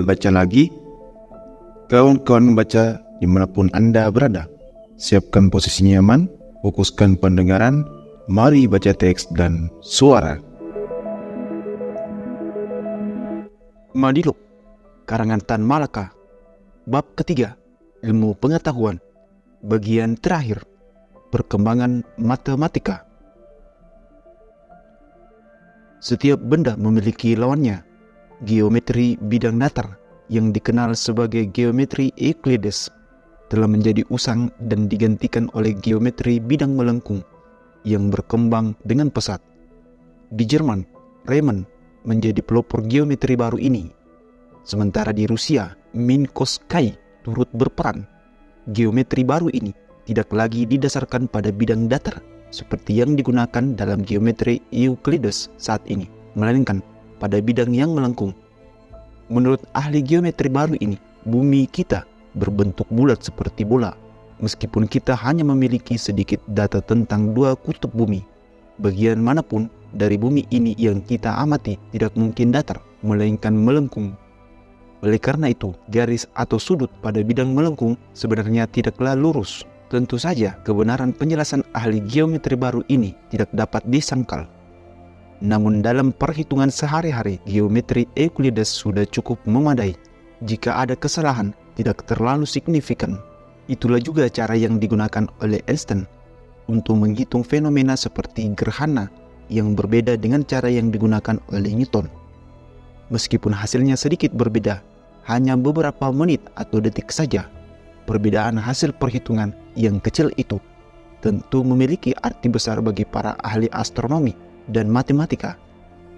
Baca lagi. Kawan-kawan baca dimanapun Anda berada. Siapkan posisi nyaman, fokuskan pendengaran, mari baca teks dan suara. Madilog, karangan Tan Malaka. Bab ketiga, ilmu pengetahuan. Bagian terakhir, perkembangan matematika. Setiap benda memiliki lawannya. Geometri bidang datar yang dikenal sebagai geometri Euclides telah menjadi usang dan digantikan oleh geometri bidang melengkung yang berkembang dengan pesat. Di Jerman, Riemann menjadi pelopor geometri baru ini. Sementara di Rusia, Minkowski turut berperan. Geometri baru ini tidak lagi didasarkan pada bidang datar seperti yang digunakan dalam geometri Euclides saat ini, melainkan pada bidang yang melengkung. Menurut ahli geometri baru ini, bumi kita berbentuk bulat seperti bola, meskipun kita hanya memiliki sedikit data tentang dua kutub bumi. Bagian manapun dari bumi ini yang kita amati tidak mungkin datar, melainkan melengkung. Oleh karena itu, garis atau sudut pada bidang melengkung sebenarnya tidaklah lurus. Tentu saja, kebenaran penjelasan ahli geometri baru ini tidak dapat disangkal. Namun dalam perhitungan sehari-hari, geometri Euclides sudah cukup memadai. Jika ada kesalahan, tidak terlalu signifikan. Itulah juga cara yang digunakan oleh Einstein untuk menghitung fenomena seperti gerhana yang berbeda dengan cara yang digunakan oleh Newton. Meskipun hasilnya sedikit berbeda, hanya beberapa menit atau detik saja, perbedaan hasil perhitungan yang kecil itu tentu memiliki arti besar bagi para ahli astronomi dan matematika.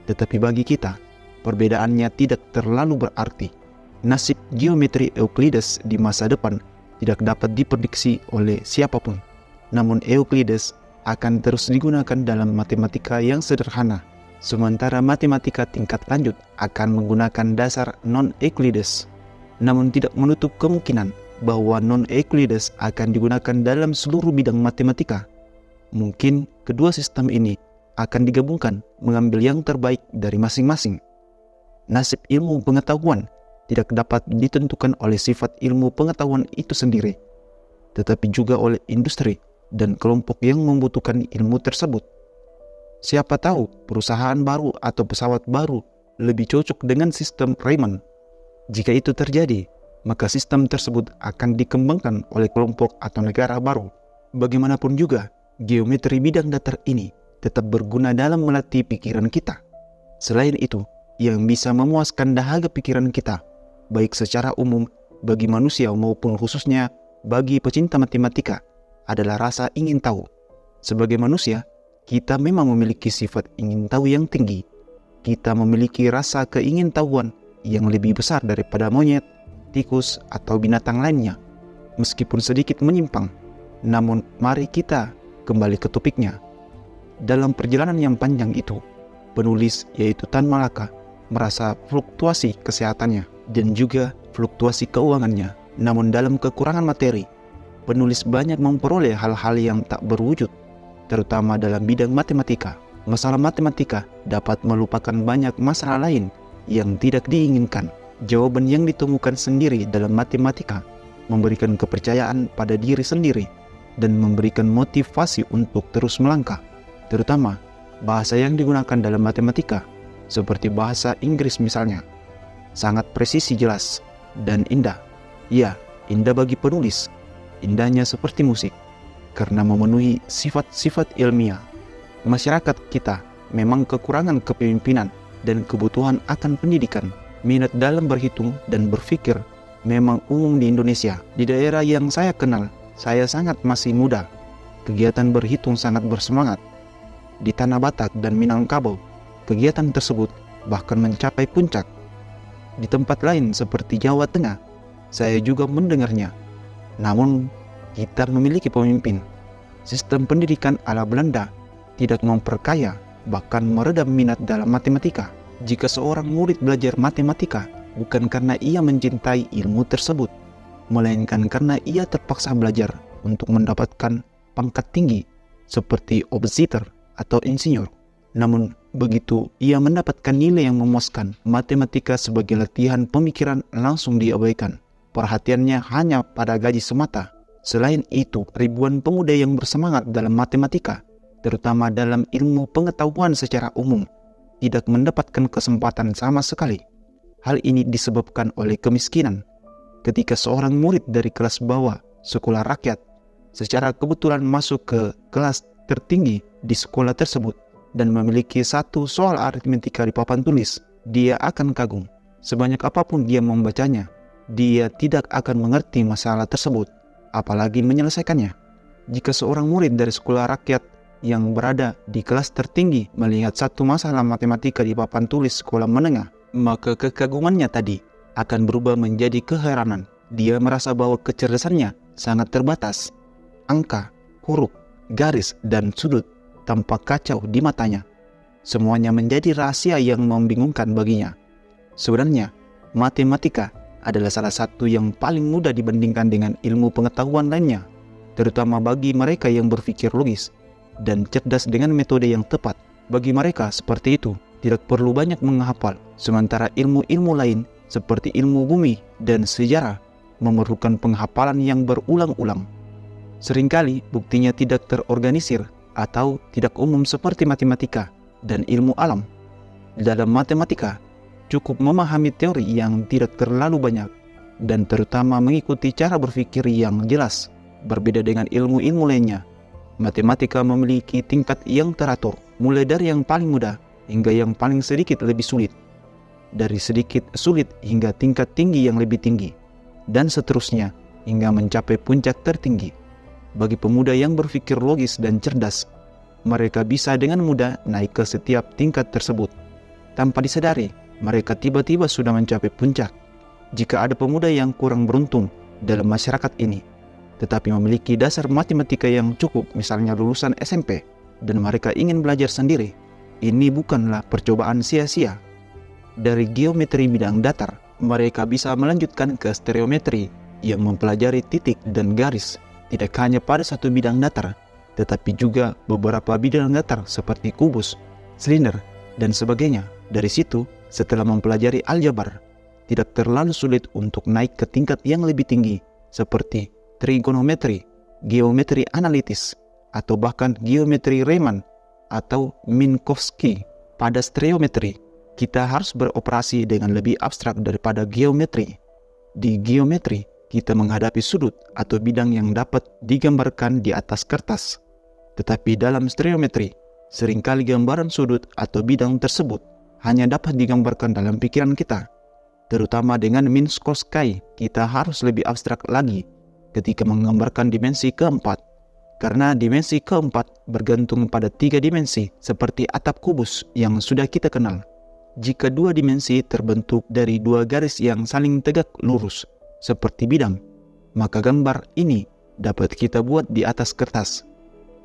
Tetapi bagi kita, perbedaannya tidak terlalu berarti. Nasib geometri Euclides di masa depan tidak dapat diprediksi oleh siapapun. Namun Euclides akan terus digunakan dalam matematika yang sederhana, sementara matematika tingkat lanjut akan menggunakan dasar non-Euclides. Namun tidak menutup kemungkinan bahwa non-Euclides akan digunakan dalam seluruh bidang matematika. Mungkin kedua sistem ini akan digabungkan mengambil yang terbaik dari masing-masing. Nasib ilmu pengetahuan tidak dapat ditentukan oleh sifat ilmu pengetahuan itu sendiri, tetapi juga oleh industri dan kelompok yang membutuhkan ilmu tersebut. Siapa tahu perusahaan baru atau pesawat baru lebih cocok dengan sistem Riemann. Jika itu terjadi, maka sistem tersebut akan dikembangkan oleh kelompok atau negara baru. Bagaimanapun juga, geometri bidang datar ini tetap berguna dalam melatih pikiran kita. Selain itu, yang bisa memuaskan dahaga pikiran kita, baik secara umum bagi manusia maupun khususnya bagi pecinta matematika, adalah rasa ingin tahu. Sebagai manusia, kita memang memiliki sifat ingin tahu yang tinggi. Kita memiliki rasa keingintahuan yang lebih besar daripada monyet, tikus, atau binatang lainnya. Meskipun sedikit menyimpang, namun mari kita kembali ke topiknya. Dalam perjalanan yang panjang itu, penulis yaitu Tan Malaka merasa fluktuasi kesehatannya dan juga fluktuasi keuangannya. Namun dalam kekurangan materi, penulis banyak memperoleh hal-hal yang tak berwujud, terutama dalam bidang matematika. Masalah matematika dapat melupakan banyak masalah lain yang tidak diinginkan. Jawaban yang ditemukan sendiri dalam matematika memberikan kepercayaan pada diri sendiri dan memberikan motivasi untuk terus melangkah. Terutama bahasa yang digunakan dalam matematika, seperti bahasa Inggris misalnya, sangat presisi, jelas, dan indah. Ya, indah bagi penulis. Indahnya seperti musik, karena memenuhi sifat-sifat ilmiah. Masyarakat kita memang kekurangan kepemimpinan dan kebutuhan akan pendidikan. Minat dalam berhitung dan berpikir memang umum di Indonesia. Di daerah yang saya kenal, saya sangat masih muda. Kegiatan berhitung sangat bersemangat. Di Tanah Batak dan Minangkabau, kegiatan tersebut bahkan mencapai puncak. Di tempat lain seperti Jawa Tengah, saya juga mendengarnya. Namun, kita memiliki pemimpin. Sistem pendidikan ala Belanda tidak memperkaya, bahkan meredam minat dalam matematika. Jika seorang murid belajar matematika, bukan karena ia mencintai ilmu tersebut, melainkan karena ia terpaksa belajar untuk mendapatkan pangkat tinggi, seperti obsidian atau insinyur. Namun Begitu ia mendapatkan nilai yang memuaskan, matematika sebagai latihan pemikiran langsung diabaikan. Perhatiannya hanya pada gaji semata. Selain itu, ribuan pemuda yang bersemangat dalam matematika, terutama dalam ilmu pengetahuan secara umum, tidak mendapatkan kesempatan sama sekali. Hal ini disebabkan oleh kemiskinan. Ketika seorang murid dari kelas bawah sekolah rakyat secara kebetulan masuk ke kelas tertinggi di sekolah tersebut dan memiliki satu soal aritmetika di papan tulis, dia akan kagum. Sebanyak apapun dia membacanya, dia tidak akan mengerti masalah tersebut, apalagi menyelesaikannya. Jika seorang murid dari sekolah rakyat yang berada di kelas tertinggi melihat satu masalah matematika di papan tulis sekolah menengah, maka kekagumannya tadi akan berubah menjadi keheranan. Dia merasa bahwa kecerdasannya sangat terbatas. Angka, huruf, garis, dan sudut tampak kacau di matanya. Semuanya menjadi rahasia yang membingungkan baginya. Sebenarnya, matematika adalah salah satu yang paling mudah dibandingkan dengan ilmu pengetahuan lainnya, terutama bagi mereka yang berpikir logis dan cerdas dengan metode yang tepat. Bagi mereka seperti itu, tidak perlu banyak menghafal, sementara ilmu-ilmu lain seperti ilmu bumi dan sejarah memerlukan penghafalan yang berulang-ulang. Seringkali buktinya tidak terorganisir atau tidak umum seperti matematika dan ilmu alam. Dalam matematika, cukup memahami teori yang tidak terlalu banyak dan terutama mengikuti cara berpikir yang jelas. Berbeda dengan ilmu-ilmu lainnya, matematika memiliki tingkat yang teratur, mulai dari yang paling mudah hingga yang paling sedikit lebih sulit, dari sedikit sulit hingga tingkat tinggi yang lebih tinggi, dan seterusnya hingga mencapai puncak tertinggi. Bagi pemuda yang berpikir logis dan cerdas, mereka bisa dengan mudah naik ke setiap tingkat tersebut. Tanpa disadari, mereka tiba-tiba sudah mencapai puncak. Jika ada pemuda yang kurang beruntung dalam masyarakat ini, tetapi memiliki dasar matematika yang cukup, misalnya lulusan SMP, dan mereka ingin belajar sendiri, ini bukanlah percobaan sia-sia. Dari geometri bidang datar, mereka bisa melanjutkan ke stereometri yang mempelajari titik dan garis, tidak hanya pada satu bidang datar, tetapi juga beberapa bidang datar seperti kubus, silinder, dan sebagainya. Dari situ, setelah mempelajari aljabar, tidak terlalu sulit untuk naik ke tingkat yang lebih tinggi, seperti trigonometri, geometri analitis, atau bahkan geometri Riemann atau Minkowski. Pada stereometri, kita harus beroperasi dengan lebih abstrak daripada geometri. Di geometri, kita menghadapi sudut atau bidang yang dapat digambarkan di atas kertas. Tetapi dalam stereometri, seringkali gambaran sudut atau bidang tersebut hanya dapat digambarkan dalam pikiran kita. Terutama dengan Minkowski, kita harus lebih abstrak lagi ketika menggambarkan dimensi keempat. Karena dimensi keempat bergantung pada 3 dimensi seperti atap kubus yang sudah kita kenal. Jika 2 dimensi terbentuk dari 2 garis yang saling tegak lurus seperti bidang, maka gambar ini dapat kita buat di atas kertas.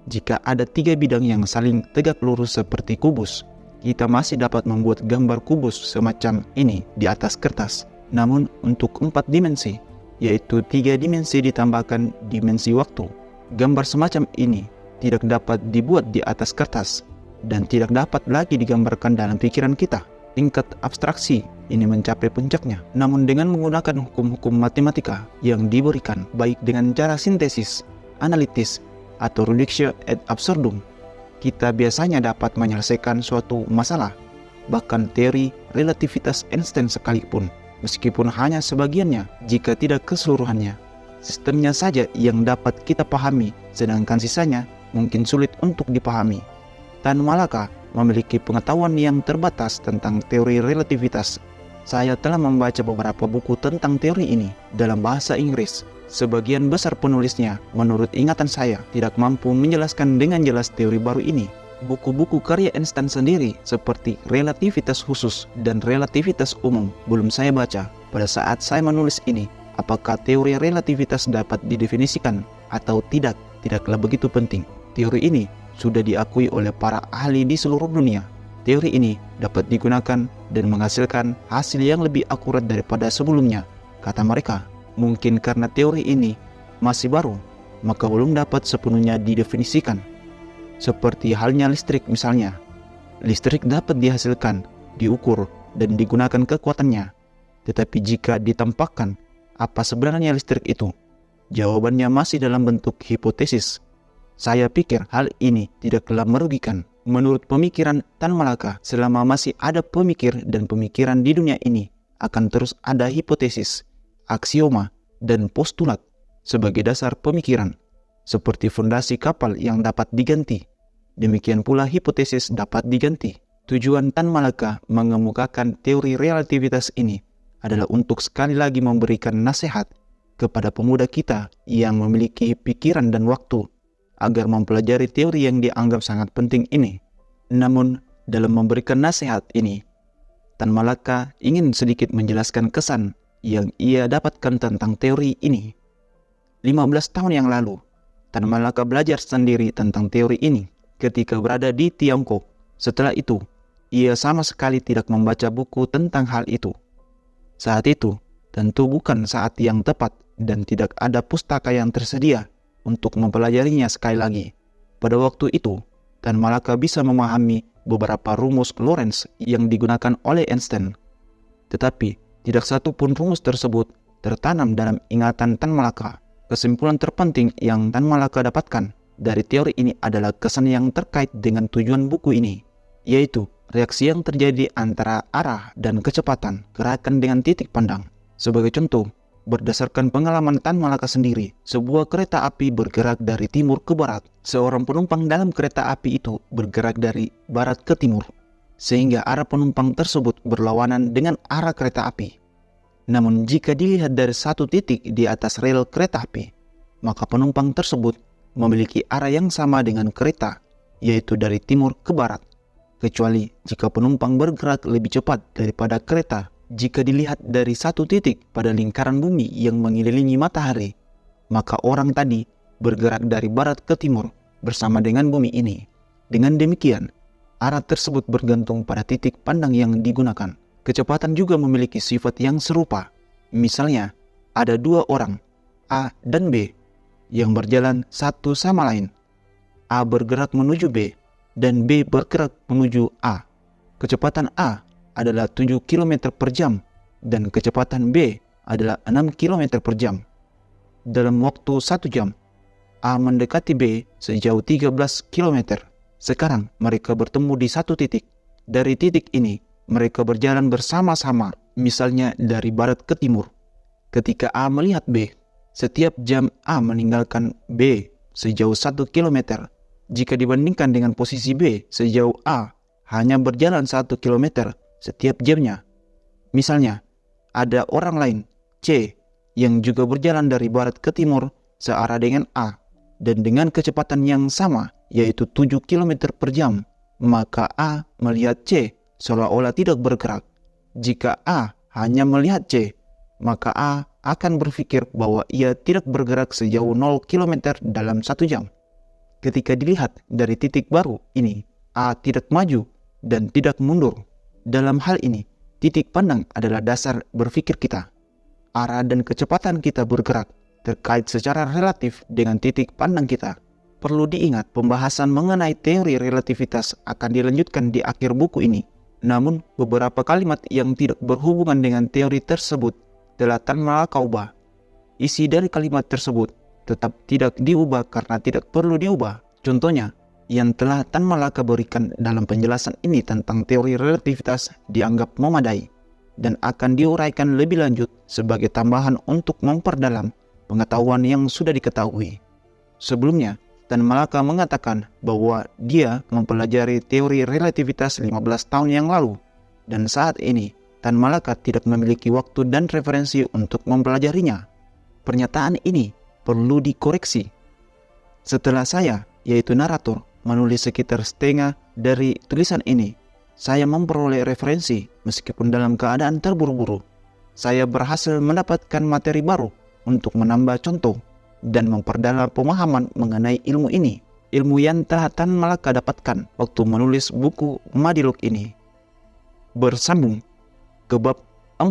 Jika ada 3 bidang yang saling tegak lurus seperti kubus, kita masih dapat membuat gambar kubus semacam ini di atas kertas. Namun untuk 4 dimensi, yaitu 3 dimensi ditambahkan dimensi waktu, gambar semacam ini tidak dapat dibuat di atas kertas dan tidak dapat lagi digambarkan dalam pikiran kita. Tingkat abstraksi ini mencapai puncaknya. Namun dengan menggunakan hukum-hukum matematika yang diberikan, baik dengan cara sintesis, analitis, atau reduction ad absurdum, kita biasanya dapat menyelesaikan suatu masalah, bahkan teori relativitas Einstein sekalipun, meskipun hanya sebagiannya, jika tidak keseluruhannya. Sistemnya saja yang dapat kita pahami, sedangkan sisanya mungkin sulit untuk dipahami. Tan Malaka memiliki pengetahuan yang terbatas tentang teori relativitas. Saya telah membaca beberapa buku tentang teori ini dalam bahasa Inggris. Sebagian besar penulisnya, menurut ingatan saya, tidak mampu menjelaskan dengan jelas teori baru ini. Buku-buku karya Einstein sendiri seperti relativitas khusus dan relativitas umum belum saya baca. Pada saat saya menulis ini, apakah teori relativitas dapat didefinisikan atau tidak, tidaklah begitu penting. Teori ini sudah diakui oleh para ahli di seluruh dunia. Teori ini dapat digunakan dan menghasilkan hasil yang lebih akurat daripada sebelumnya. Kata mereka, mungkin karena teori ini masih baru, maka belum dapat sepenuhnya didefinisikan. Seperti halnya listrik misalnya. Listrik dapat dihasilkan, diukur, dan digunakan kekuatannya. Tetapi jika ditampakkan apa sebenarnya listrik itu, jawabannya masih dalam bentuk hipotesis. Saya pikir hal ini tidaklah merugikan. Menurut pemikiran Tan Malaka, selama masih ada pemikir dan pemikiran di dunia ini, akan terus ada hipotesis, aksioma, dan postulat sebagai dasar pemikiran, seperti fondasi kapal yang dapat diganti. Demikian pula hipotesis dapat diganti. Tujuan Tan Malaka mengemukakan teori relativitas ini adalah untuk sekali lagi memberikan nasihat kepada pemuda kita yang memiliki pikiran dan waktu agar mempelajari teori yang dianggap sangat penting ini. Namun, dalam memberikan nasihat ini, Tan Malaka ingin sedikit menjelaskan kesan yang ia dapatkan tentang teori ini. 15 tahun yang lalu, Tan Malaka belajar sendiri tentang teori ini ketika berada di Tiongkok. Setelah itu, ia sama sekali tidak membaca buku tentang hal itu. Saat itu, tentu bukan saat yang tepat dan tidak ada pustaka yang tersedia untuk mempelajarinya sekali lagi. Pada waktu itu, Tan Malaka bisa memahami beberapa rumus Lorentz yang digunakan oleh Einstein. Tetapi, tidak satu pun rumus tersebut tertanam dalam ingatan Tan Malaka. Kesimpulan terpenting yang Tan Malaka dapatkan dari teori ini adalah kesan yang terkait dengan tujuan buku ini, yaitu reaksi yang terjadi antara arah dan kecepatan gerakan dengan titik pandang. Sebagai contoh, berdasarkan pengalaman Tan Malaka sendiri, sebuah kereta api bergerak dari timur ke barat. Seorang penumpang dalam kereta api itu bergerak dari barat ke timur, sehingga arah penumpang tersebut berlawanan dengan arah kereta api. Namun jika dilihat dari satu titik di atas rel kereta api, maka penumpang tersebut memiliki arah yang sama dengan kereta, yaitu dari timur ke barat, kecuali jika penumpang bergerak lebih cepat daripada kereta. Jika dilihat dari satu titik pada lingkaran bumi yang mengelilingi matahari, maka orang tadi bergerak dari barat ke timur bersama dengan bumi ini. Dengan demikian, arah tersebut bergantung pada titik pandang yang digunakan. Kecepatan juga memiliki sifat yang serupa. Misalnya, ada dua orang, A dan B, yang berjalan satu sama lain. A bergerak menuju B, dan B bergerak menuju A. Kecepatan A adalah 7 km per jam dan kecepatan B adalah 6 km per jam. Dalam waktu 1 jam, A mendekati B sejauh 13 km. Sekarang mereka bertemu di satu titik. Dari titik ini, mereka berjalan bersama-sama, misalnya dari barat ke timur. Ketika A melihat B, setiap jam A meninggalkan B sejauh 1 km. Jika dibandingkan dengan posisi B sejauh A hanya berjalan 1 km setiap jamnya. Misalnya, ada orang lain, C, yang juga berjalan dari barat ke timur searah dengan A, dan dengan kecepatan yang sama, yaitu 7 km per jam, maka A melihat C seolah-olah tidak bergerak. Jika A hanya melihat C, maka A akan berpikir bahwa ia tidak bergerak sejauh 0 km dalam 1 jam. Ketika dilihat dari titik baru ini, A tidak maju dan tidak mundur. Dalam hal ini, titik pandang adalah dasar berpikir kita. Arah dan kecepatan kita bergerak terkait secara relatif dengan titik pandang kita. Perlu diingat, pembahasan mengenai teori relativitas akan dilanjutkan di akhir buku ini. Namun, beberapa kalimat yang tidak berhubungan dengan teori tersebut telah Tan Malaka ubah. Isi dari kalimat tersebut tetap tidak diubah karena tidak perlu diubah. Contohnya, yang telah Tan Malaka berikan dalam penjelasan ini tentang teori relativitas dianggap memadai dan akan diuraikan lebih lanjut sebagai tambahan untuk memperdalam pengetahuan yang sudah diketahui. Sebelumnya, Tan Malaka mengatakan bahwa dia mempelajari teori relativitas 15 tahun yang lalu, dan saat ini Tan Malaka tidak memiliki waktu dan referensi untuk mempelajarinya. Pernyataan ini perlu dikoreksi. Setelah saya, yaitu narator, menulis sekitar setengah dari tulisan ini, saya memperoleh referensi meskipun dalam keadaan terburu-buru. Saya berhasil mendapatkan materi baru untuk menambah contoh dan memperdalam pemahaman mengenai ilmu ini. Ilmu yang telah Tan Malaka dapatkan waktu menulis buku Madilog ini. Bersambung ke bab 4,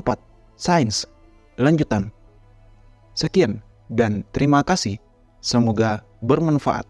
Sains, lanjutan. Sekian dan terima kasih. Semoga bermanfaat.